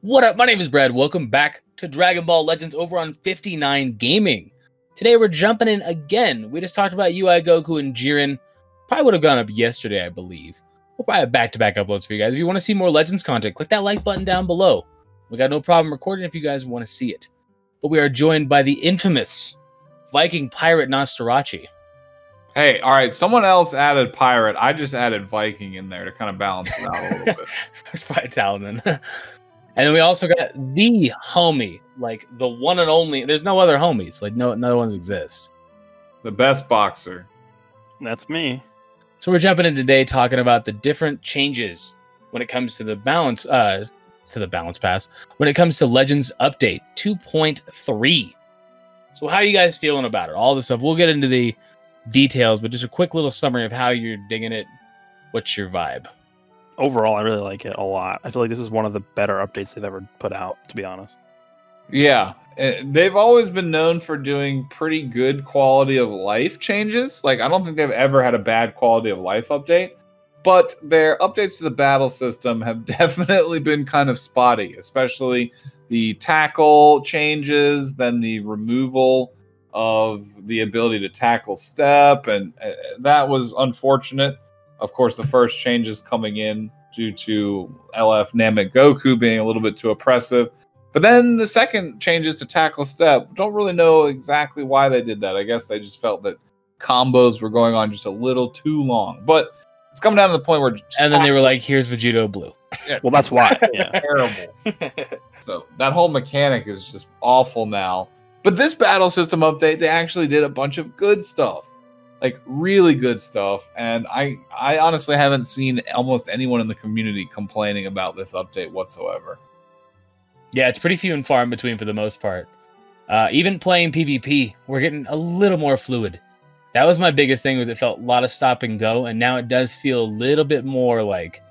What up? My name is Brad. Welcome back to Dragon Ball Legends over on 59 Gaming. Today we're jumping in again. We just talked about UI Goku and Jiren. Probably would have gone up yesterday, I believe. We'll probably have back-to-back uploads for you guys. If you want to see more Legends content, click that like button down below. We got no problem recording if you guys want to see it. But we are joined by the infamous Viking pirate Nostarachi. Hey, all right, someone else added pirate. I just added Viking in there to kind of balance it out a little bit. It's probably Talon then. And then we also got the homie, like the one and only. There's no other homies. Like no ones exist. The best boxer. That's me. So we're jumping in today talking about the different changes when it comes to the balance pass. When it comes to Legends Update 2.3. So how are you guys feeling about it? All this stuff. We'll get into the details, but just a quick little summary of how you're digging it. What's your vibe? Overall, I really like it a lot. I feel like this is one of the better updates they've ever put out, to be honest. Yeah, they've always been known for doing pretty good quality of life changes. Like, I don't think they've ever had a bad quality of life update, but their updates to the battle system have definitely been kind of spotty, especially the tackle changes, then the removal of the ability to tackle step, and that was unfortunate. Of course, the first changes coming in due to LF Namek Goku being a little bit too oppressive. But then the second changes to tackle step, don't really know exactly why they did that. I guess they just felt that combos were going on just a little too long. But it's coming down to the point where... And then they were like, here's Vegito Blue. Yeah, well, that's why. Yeah. Terrible. So that whole mechanic is just awful now. But this battle system update, they actually did a bunch of good stuff. Like, really good stuff. And I honestly haven't seen almost anyone in the community complaining about this update whatsoever. Yeah, it's pretty few and far in between for the most part. Even playing PvP, we're getting a little more fluid. That was my biggest thing, was it felt a lot of stop and go, and now it does feel a little bit more like,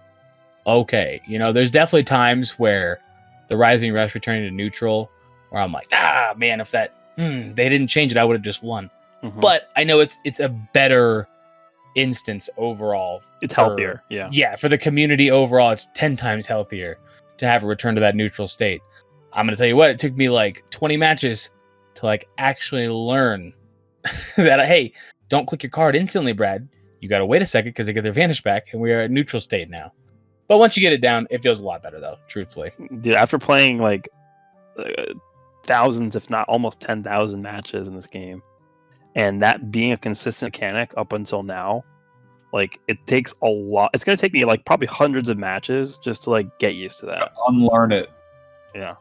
okay. You know, there's definitely times where the Rising Rush returning to neutral, where I'm like, man, if that they didn't change it, I would have just won. Mm-hmm. But I know it's a better instance overall. It's healthier, yeah. Yeah, for the community overall, it's 10 times healthier to have a return to that neutral state. I'm going to tell you what, it took me like 20 matches to like actually learn that, hey, don't click your card instantly, Brad. You got to wait a second because they get their vanish back, and we are at neutral state now. But once you get it down, it feels a lot better, though, truthfully. Dude, after playing like thousands, if not almost 10,000 matches in this game, and that being a consistent mechanic up until now, like, it takes a lot. It's going to take me like probably hundreds of matches just to like get used to that. Unlearn it. Yeah.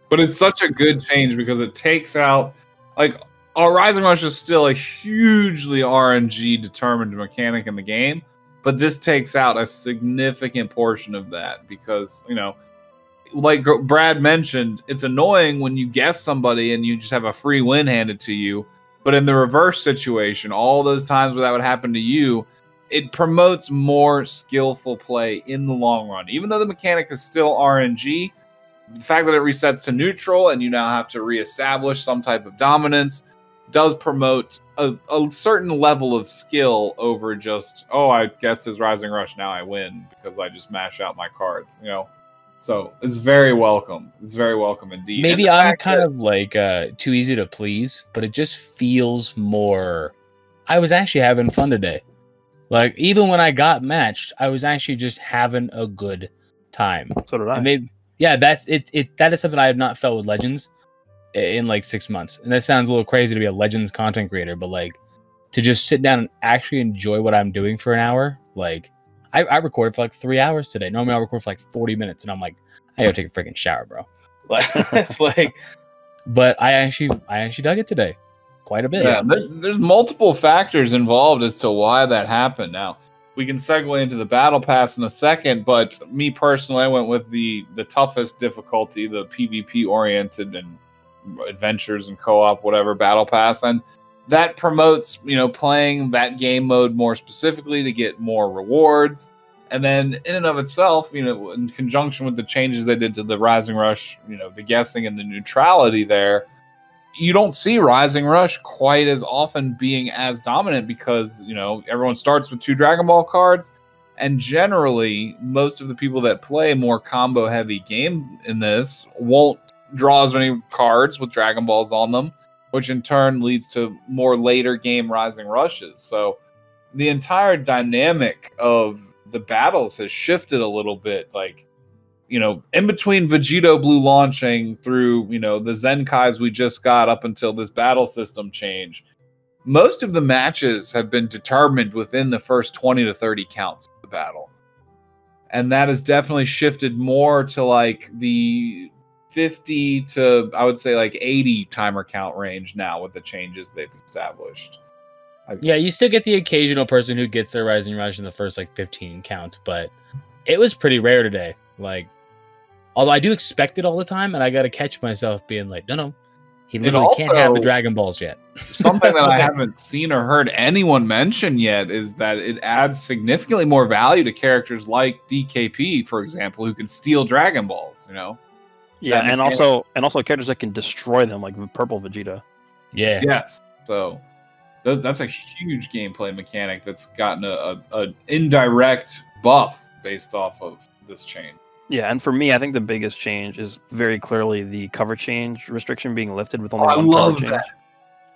But it's such a good change because it takes out, like, Rising Rush is still a hugely RNG determined mechanic in the game, but this takes out a significant portion of that because, you know, like Brad mentioned, it's annoying when you guess somebody and you just have a free win handed to you. But in the reverse situation, all those times where that would happen to you, it promotes more skillful play in the long run. Even though the mechanic is still RNG, the fact that it resets to neutral and you now have to reestablish some type of dominance does promote a certain level of skill over just, oh, I guessed his Rising Rush, now I win because I just mash out my cards, you know? So it's very welcome. It's very welcome indeed. Maybe I'm kind of like too easy to please, but it just feels more... I was actually having fun today. Like, even when I got matched, I was actually just having a good time. So did I. And maybe, yeah, that's it. That is something I have not felt with Legends in like 6 months. And that sounds a little crazy to be a Legends content creator, but like to just sit down and actually enjoy what I'm doing for an hour, like... I recorded for like 3 hours today. Normally I'll record for like 40 minutes, and I'm like, I gotta take a freaking shower, bro. Like, it's like, but I actually dug it today quite a bit. Yeah, there's multiple factors involved as to why that happened. Now, we can segue into the battle pass in a second, but me personally, I went with the toughest difficulty, the PvP oriented and adventures and co-op, whatever, battle pass, and that promotes, you know, playing that game mode more specifically to get more rewards. And then in and of itself, you know, in conjunction with the changes they did to the Rising Rush, you know, the guessing and the neutrality there, you don't see Rising Rush quite as often being as dominant because, you know, everyone starts with 2 Dragon Ball cards. And generally, most of the people that play more combo heavy game in this won't draw as many cards with Dragon Balls on them, which in turn leads to more later game Rising Rushes. So the entire dynamic of the battles has shifted a little bit. Like, you know, in between Vegito Blue launching through, you know, the Zenkais we just got up until this battle system change, most of the matches have been determined within the first 20 to 30 counts of the battle. And that has definitely shifted more to like the 50 to, I would say, like 80 timer count range now with the changes they've established. Yeah, you still get the occasional person who gets their Rising Rush in the first like 15 counts, but it was pretty rare today. Like, although I do expect it all the time, and I got to catch myself being like, no, he literally can't have the Dragon Balls yet. Something that I haven't seen or heard anyone mention yet is that it adds significantly more value to characters like DKP, for example, who can steal Dragon Balls, you know? Yeah, and also characters that can destroy them, like Purple Vegeta. Yeah. Yes. So that's a huge gameplay mechanic that's gotten an indirect buff based off of this change. Yeah, and for me, I think the biggest change is very clearly the cover change restriction being lifted with only one cover change. That.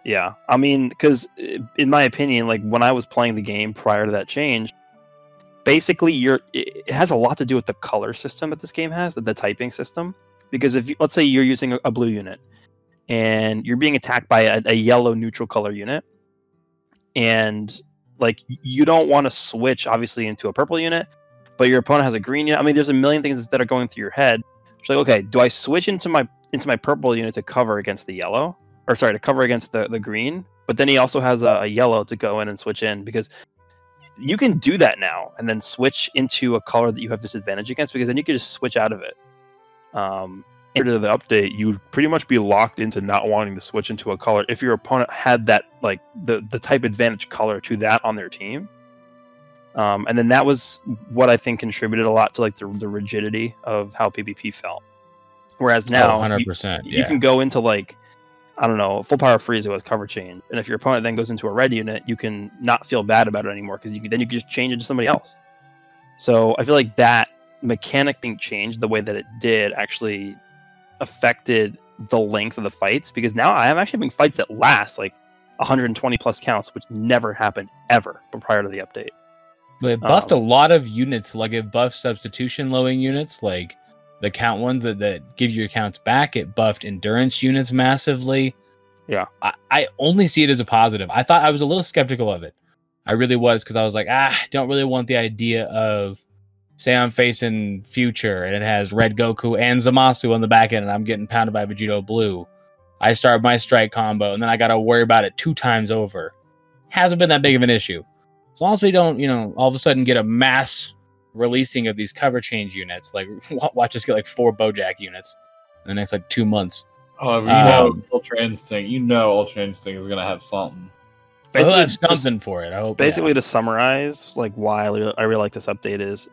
Yeah, I mean, because in my opinion, like when I was playing the game prior to that change, basically it has a lot to do with the color system that this game has, the typing system. Because if let's say you're using a blue unit and you're being attacked by a yellow neutral color unit, and like you don't want to switch obviously into a purple unit, but your opponent has a green unit. I mean, there's a million things that are going through your head. It's like, okay, do I switch into my purple unit to cover against the yellow, or sorry, to cover against the green? But then he also has a yellow to go in and switch in, because you can do that now and then switch into a color that you have disadvantage against, because then you can just switch out of it. After the update, you'd pretty much be locked into not wanting to switch into a color if your opponent had that, like the type advantage color to that on their team. And then that was what I think contributed a lot to like the rigidity of how PvP felt. Whereas now, 100%, you can go into like, I don't know, full power freeze with cover change, and if your opponent then goes into a red unit, you can not feel bad about it anymore, because you can just change it to somebody else. So I feel like that mechanic being changed the way that it did actually affected the length of the fights, because now I am actually having fights that last like 120 plus counts, which never happened ever prior to the update. But it buffed a lot of units. Like it buffed substitution lowing units, like the count ones that give you your counts back. It buffed endurance units massively. Yeah, I only see it as a positive. I thought I was a little skeptical of it. I really was, because I was like, don't really want the idea of, say I'm facing Future and it has Red Goku and Zamasu on the back end and I'm getting pounded by Vegito Blue. I start my strike combo and then I got to worry about it 2 times over. Hasn't been that big of an issue. As long as we don't, all of a sudden get a mass releasing of these cover change units, like watch us get like 4 Bojack units in the next like 2 months. Oh, you know Ultra Instinct. You know Ultra Instinct is going to have something. Basically, have something for it. I hope. Basically, to summarize, like why I really like this update is,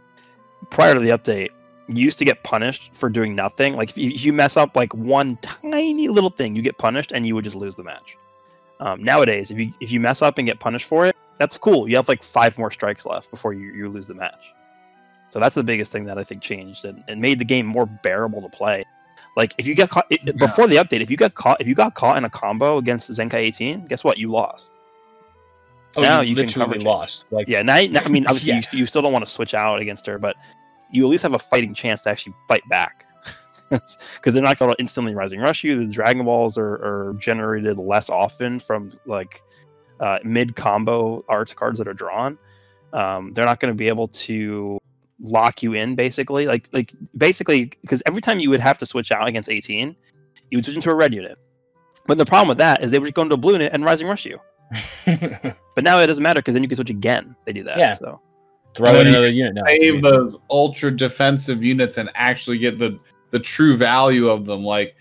prior to the update, you used to get punished for doing nothing. Like if you mess up like one tiny little thing, you get punished and you would just lose the match. Nowadays, if you mess up and get punished for it, that's cool. You have like 5 more strikes left before you lose the match. So that's the biggest thing that I think changed and made the game more bearable to play. Like if you get caught before the update, if you got caught in a combo against Zenkai 18, guess what? You lost. Oh, now you literally lost. Like, yeah, now I mean, obviously you still don't want to switch out against her, but you at least have a fighting chance to actually fight back, because they're not going to instantly Rising Rush you. The Dragon Balls are generated less often from like mid combo arts cards that are drawn. They're not going to be able to lock you in basically, basically because every time you would have to switch out against 18, you would switch into a red unit. But the problem with that is they would just go into a blue unit and Rising Rush you. But now it doesn't matter, because then you can switch again. They do that. Yeah. So throw in another unit now. Save those ultra defensive units and actually get the true value of them. Like,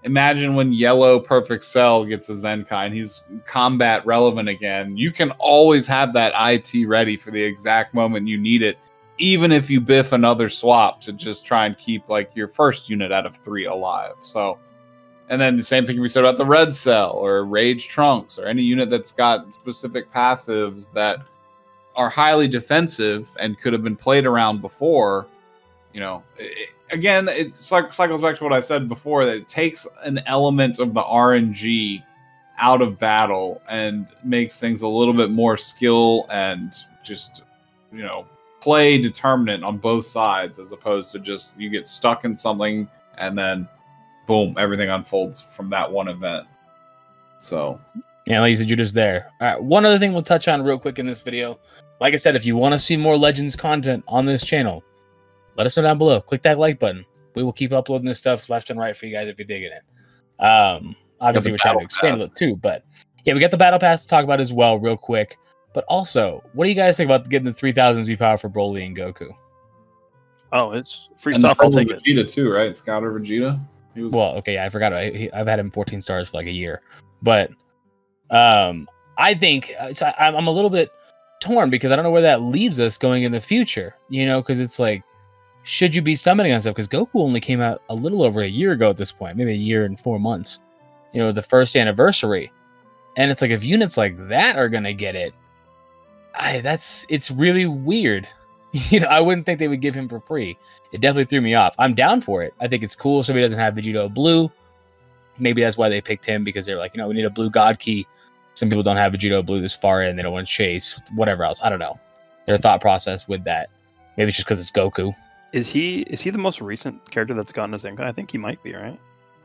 imagine when Yellow Perfect Cell gets a Zenkai and he's combat relevant again. You can always have that IT ready for the exact moment you need it, even if you biff another swap to just try and keep like your first unit out of 3 alive. So. And then the same thing can be said about the Red Cell or Rage Trunks or any unit that's got specific passives that are highly defensive and could have been played around before, again, it cycles back to what I said before, that it takes an element of the RNG out of battle and makes things a little bit more skill and just, play determinant on both sides, as opposed to just you get stuck in something and then boom, everything unfolds from that one event. So yeah, like you said, you're just there. All right, one other thing we'll touch on real quick in this video. Like I said, if you want to see more Legends content on this channel, let us know down below. Click that like button. We will keep uploading this stuff left and right for you guys if you're digging it. Obviously, we're trying to expand it too, but yeah, we got the battle pass to talk about as well, real quick. But also, what do you guys think about getting the 3000 Z power for Broly and Goku? Oh, it's free stuff. I'll take it. Vegeta too, right? Scouter Vegeta. Well, okay, I forgot. I've had him 14 stars for like a year, but I think I'm a little bit torn because I don't know where that leaves us going in the future. Because it's like, should you be summoning on stuff? Because Goku only came out a little over a year ago at this point, maybe a year and 4 months. The first anniversary, and it's like if units like that are gonna get it, it's really weird. I wouldn't think they would give him for free. It definitely threw me off. I'm down for it. I think it's cool. Somebody doesn't have Vegito Blue. Maybe that's why they picked him, because they're like, we need a blue God key. Some people don't have Vegito Blue this far in. They don't want to chase whatever else. I don't know their thought process with that. Maybe it's just because it's Goku. Is he the most recent character that's gotten a Zenkai? I think he might be, right?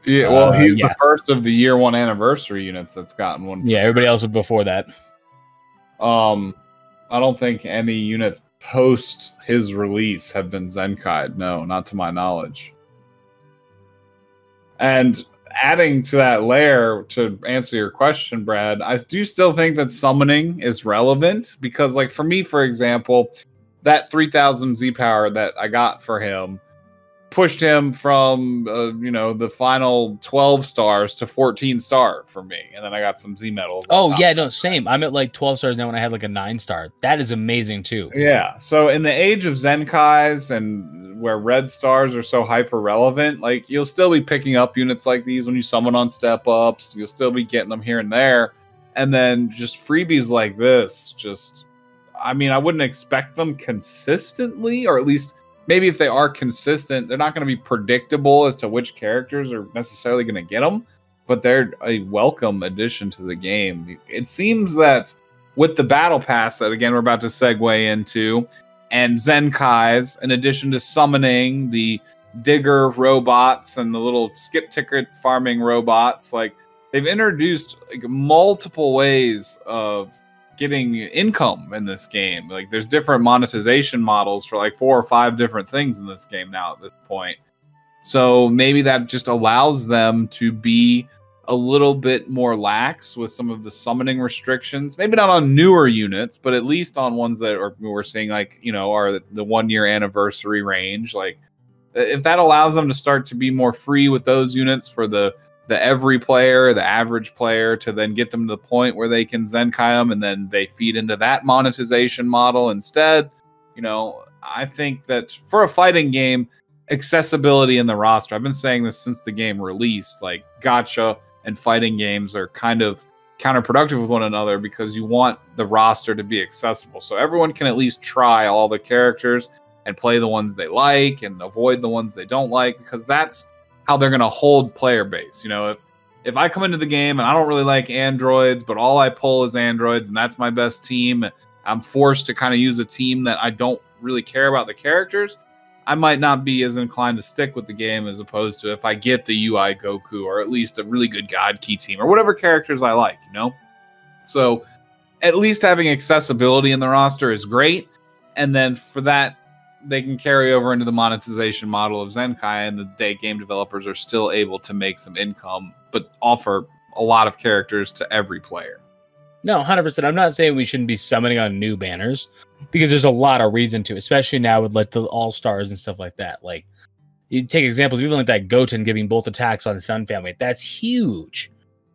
Yeah, well, he's the first of the year 1 anniversary units that's gotten one. Yeah, everybody else was before that. I don't think any units post his release have been Zenkai'd. No, not to my knowledge. And adding to that layer, to answer your question, Brad, I do still think that summoning is relevant, because, like, for me, for example, that 3000 Z power that I got for him pushed him from the final 12 stars to 14 star for me, and then I got some Z medals. Oh yeah, no, same. I'm at like 12 stars now when I had like a 9 star. That is amazing too. Yeah, so in the age of Zenkais and where red stars are so hyper relevant, like, you'll still be picking up units like these when you summon on step ups. You'll still be getting them here and there, and then just freebies like this. I wouldn't expect them consistently, or at least maybe if they are consistent, they're not going to be predictable as to which characters are necessarily going to get them, but they're a welcome addition to the game. It seems that with the Battle Pass that, again, we're about to segue into, and Zenkais, in addition to summoning the digger robots and the little skip ticket farming robots, like, they've introduced like multiple ways of getting income in this game. Like, there's different monetization models for like 4 or 5 different things in this game now at this point. So maybe that just allows them to be a little bit more lax with some of the summoning restrictions. Maybe not on newer units, but at least on ones that we're seeing, like, are the 1 year anniversary range. Like, if that allows them to start to be more free with those units for the every player, the average player, to then get them to the point where they can Zenkai them and then they feed into that monetization model instead. I think that for a fighting game, accessibility in the roster, I've been saying this since the game released, like, gacha and fighting games are kind of counterproductive with one another, because you want the roster to be accessible so everyone can at least try all the characters and play the ones they like and avoid the ones they don't like, because that's how they're going to hold player base. If I come into the game and I don't really like androids, but all I pull is androids and that's my best team, I'm forced to kind of use a team that I don't really care about the characters, I might not be as inclined to stick with the game, as opposed to if I get the UI Goku, or at least a really good God Key team, or whatever characters I like, So at least having accessibility in the roster is great. And then for that, they can carry over into the monetization model of Zenkai, and the game developers are still able to make some income, but offer a lot of characters to every player. No, 100%. I'm not saying we shouldn't be summoning on new banners, because there's a lot of reason to, especially now with like the all-stars and stuff like that. Like, you take examples, even like that Goten giving both attacks on Sun Family. That's huge.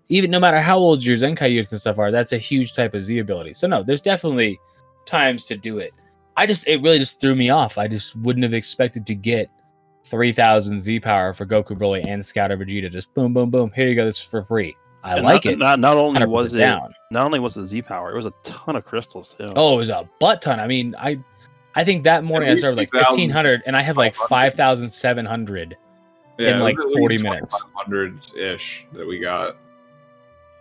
Even no matter how old your Zenkai units and stuff are, that's a huge type of Z ability. So no, there's definitely times to do it. It really just threw me off. I just wouldn't have expected to get 3000 Z power for Goku, Broly, and Scouter Vegeta. Just boom, boom, boom. Here you go. This is for free. I like it. Not only was it down. not only was the Z power, it was a ton of crystals too. Oh, it was a butt ton. I mean, I think that morning I started like 1,500, and I had like 5,700 in like 40 minutes. 500-ish that we got.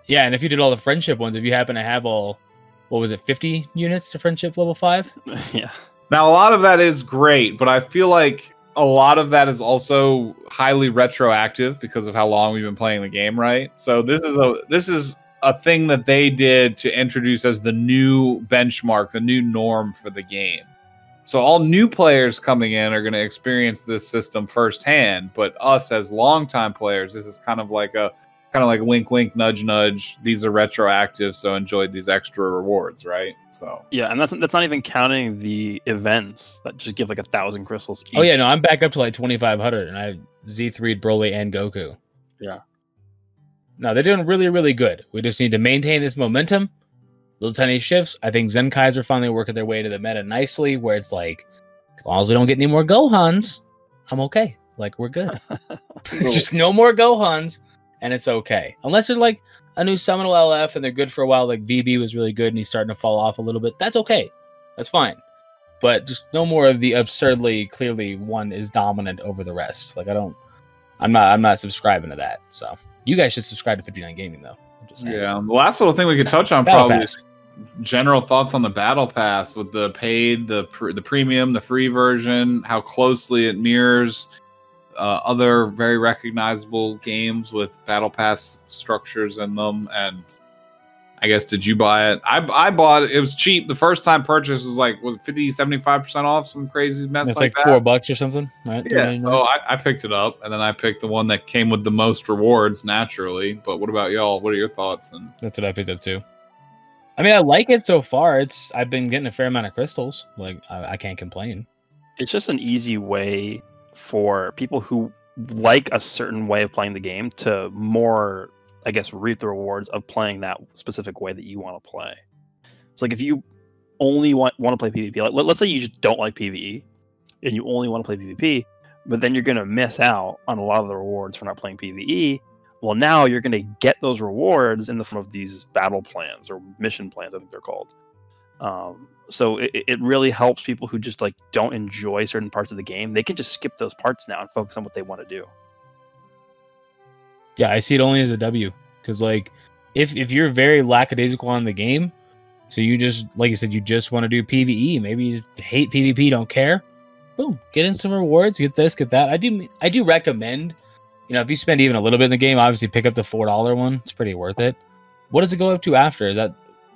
Yeah, and if you did all the friendship ones, if you happen to have all, what was it, 50 units to friendship level 5? Yeah. Now, a lot of that is great, but I feel like a lot of that is also highly retroactive because of how long we've been playing the game, right? So this is a thing that they did to introduce as the new benchmark, the new norm for the game. So all new players coming in are going to experience this system firsthand, but us as longtime players, this is kind of like wink, wink, nudge, nudge. These are retroactive, so enjoy these extra rewards, right? So yeah, and that's not even counting the events that just give like 1,000 crystals each. Oh yeah, no, I'm back up to like 2,500, and I Z3'd Broly and Goku. Yeah. No, they're doing really, really good. We just need to maintain this momentum. Little tiny shifts. I think Zenkais are finally working their way to the meta nicely, where it's like, as long as we don't get any more Gohans, I'm okay. Like, we're good. Just no more Gohans. And it's okay. Unless they're like a new Seminole LF and they're good for a while, like VB was really good and he's starting to fall off a little bit. That's okay. That's fine. But just no more of the absurdly, clearly one is dominant over the rest. Like I'm not subscribing to that. So you guys should subscribe to 59 Gaming though. Yeah. The last little thing we could touch on probably is general thoughts on the Battle Pass with the paid, the premium, the free version, how closely it mirrors other very recognizable games with Battle Pass structures in them. And I guess, did you buy it? I bought it. It was cheap. The first time purchase was like 50-75% off, some crazy mess. It's like $4 or something, right? Yeah. So I picked it up, and then I picked the one that came with the most rewards naturally. But what about y'all? What are your thoughts? And that's what I picked up too. I mean, I like it so far. I've been getting a fair amount of crystals. Like I can't complain. It's just an easy way for people who like a certain way of playing the game to more, I guess, reap the rewards of playing that specific way that you want to play. It's like if you only want to play PvP, like let's say you just don't like PvE and you only want to play PvP, but then you're going to miss out on a lot of the rewards for not playing PvE. Well, now you're going to get those rewards in the form of these battle plans or mission plans, I think they're called. So it really helps people who just like don't enjoy certain parts of the game. They can just skip those parts now and focus on what they want to do. Yeah, I see it only as a W. Because like if you're very lackadaisical on the game, so you just, like you said, you just want to do PvE, maybe you hate PvP, don't care, boom, get in some rewards, get this, get that. I do recommend, if you spend even a little bit in the game, obviously pick up the $4 one. It's pretty worth it. What does it go up to after?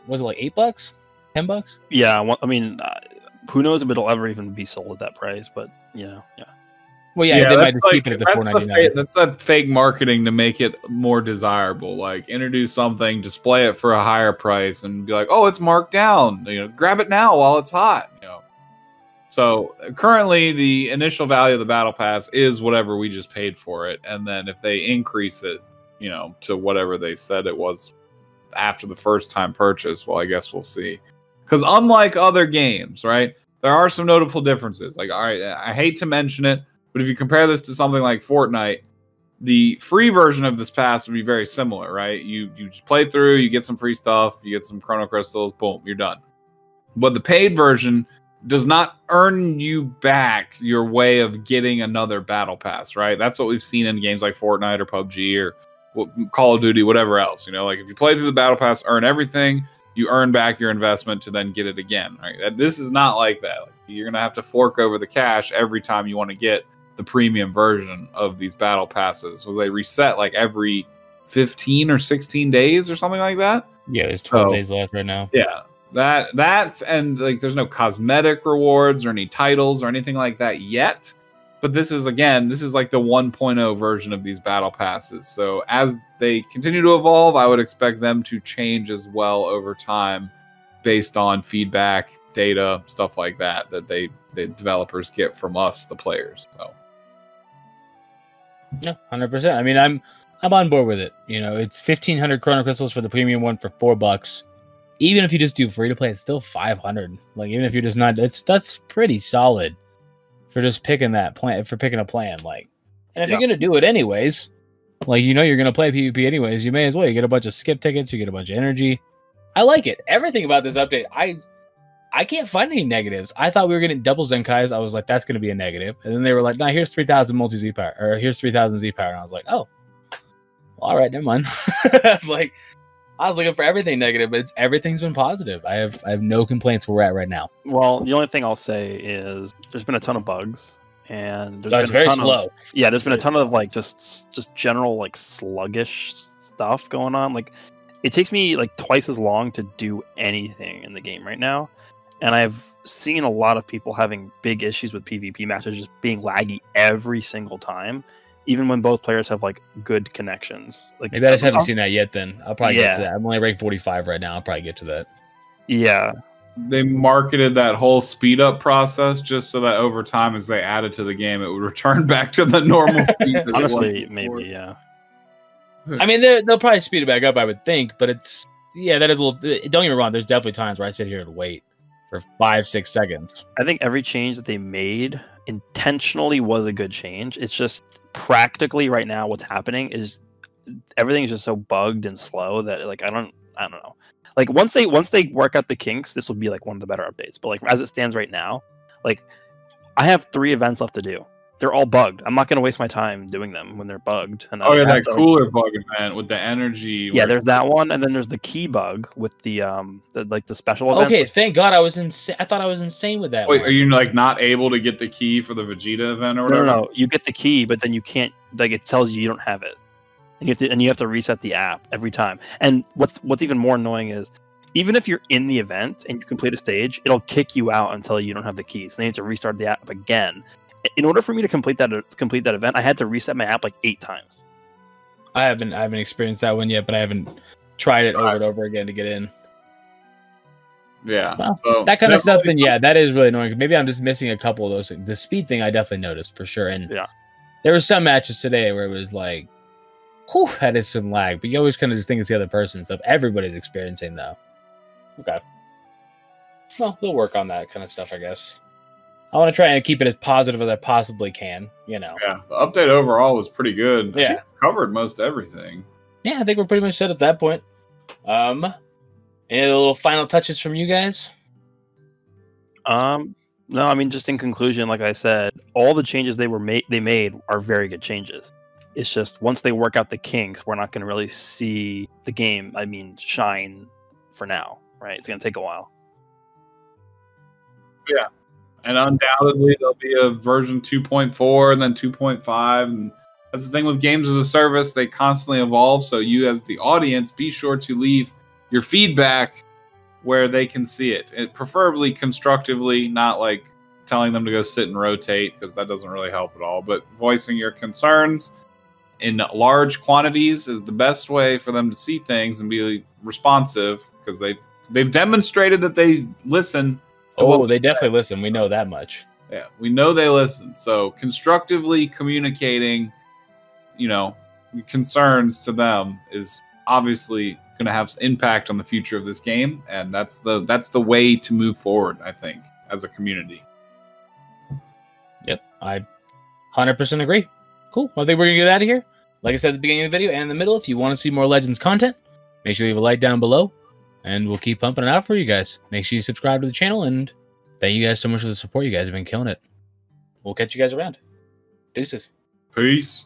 Was it like $8? $10? Yeah, I mean, who knows if it'll ever even be sold at that price? But yeah. Well, yeah, they might just keep it at the $4.99. That's that fake marketing to make it more desirable. Like introduce something, display it for a higher price, and be like, "Oh, it's marked down. Grab it now while it's hot." So currently, the initial value of the Battle Pass is whatever we just paid for it, and then if they increase it, to whatever they said it was after the first time purchase, well, I guess we'll see. Because unlike other games, right, there are some notable differences. Like, all right, I hate to mention it, but if you compare this to something like Fortnite, the free version of this pass would be very similar, right? You just play through, you get some free stuff, you get some chrono crystals, boom, you're done. But the paid version does not earn you back your way of getting another battle pass, right? That's what we've seen in games like Fortnite or PUBG or Call of Duty, whatever else. Like if you play through the battle pass, earn everything, you earn back your investment to then get it again, right? This is not like that. Like, you're going to have to fork over the cash every time you want to get the premium version of these battle passes. So they reset like every 15 or 16 days or something like that. Yeah, there's 12 days left right now. Yeah. That's and like there's no cosmetic rewards or any titles or anything like that yet. But this is like the 1.0 version of these battle passes. So as they continue to evolve, I would expect them to change as well over time based on feedback, data, stuff like that the developers get from us, the players. So yeah, 100%. I mean, I'm on board with it. It's 1,500 chrono crystals for the premium one for $4. Even if you just do free to play, it's still 500. Like even if you're just not, that's pretty solid for just picking that plan, for picking a plan. Like, and if you're gonna do it anyways, Like, you know you're going to play PvP anyways. You may as well. You get a bunch of skip tickets. You get a bunch of energy. I like it. Everything about this update, I can't find any negatives. I thought we were getting double Zenkais. I was like, that's going to be a negative. And then they were like, nah, here's 3,000 multi Z power, or here's 3,000 Z power. And I was like, oh, well, all right, never mind. Like, I was looking for everything negative, but everything's been positive. I have no complaints where we're at right now. Well, the only thing I'll say is there's been a ton of bugs, and It's very slow. There's been a ton of like just general like sluggish stuff going on. Like, it takes me like twice as long to do anything in the game right now. And I've seen a lot of people having big issues with PvP matches just being laggy every single time, even when both players have like good connections. Like, maybe I just haven't seen that yet. Then I'll probably get to that. I'm only ranked 45 right now. I'll probably get to that. Yeah, they marketed that whole speed up process just so that over time, as they added to the game, it would return back to the normal speed. That honestly, maybe yeah. I mean, they'll probably speed it back up, I would think, but it's that is a little. Don't get me wrong. There's definitely times where I sit here and wait for 5-6 seconds. I think every change that they made intentionally was a good change. It's just practically right now what's happening is everything is just so bugged and slow that like I don't know. Like once they work out the kinks, this will be like one of the better updates. But like as it stands right now, like I have 3 events left to do. They're all bugged. I'm not going to waste my time doing them when they're bugged. And that cooler bug event with the energy. Yeah, there's that one, and then there's the key bug with the special event. Okay, thank God I was insane. I thought I was insane with that. Wait, one. are you like not able to get the key for the Vegeta event or whatever? No. You get the key, but then you can't. Like it tells you don't have it, and you have to reset the app every time. And what's even more annoying is, even if you're in the event and you complete a stage, it'll kick you out until you don't have the keys. Then you have to restart the app again. In order for me to complete that event, I had to reset my app like 8 times. I haven't experienced that one yet, but I haven't tried it over and over again to get in. Yeah, well, so that kind of stuff. Then that is really annoying. Maybe I'm just missing a couple of those. The speed thing I definitely noticed for sure. And there were some matches today where it was like, whew, that is some lag. But you always kind of just think it's the other person. So everybody's experiencing though. Okay. Well, we'll work on that kind of stuff, I guess. I want to try and keep it as positive as I possibly can, you know. Yeah, the update overall was pretty good. Yeah. Covered most everything. Yeah, I think we're pretty much set at that point. Any little final touches from you guys? No, I mean, just in conclusion, like I said, all the changes they made are very good changes. It's just once they work out the kinks, we're not going to really see the game, shine for now, right? It's going to take a while. Yeah. And undoubtedly, there'll be a version 2.4 and then 2.5. And that's the thing with games as a service. They constantly evolve. So you as the audience, be sure to leave your feedback where they can see it. Preferably constructively, not like telling them to go sit and rotate, because that doesn't really help at all. But voicing your concerns in large quantities is the best way for them to see things and be responsive, because they've demonstrated that they listen. Oh, they definitely listen. We know that much. Yeah, we know they listen. So constructively communicating, concerns to them is obviously going to have impact on the future of this game, and that's the way to move forward, I think, as a community. Yep, I 100% agree. Cool. Well, I think we're going to get out of here. Like I said at the beginning of the video and in the middle, if you want to see more Legends content, make sure you leave a like down below. And we'll keep pumping it out for you guys. Make sure you subscribe to the channel, and thank you guys so much for the support. You guys have been killing it. We'll catch you guys around. Deuces. Peace.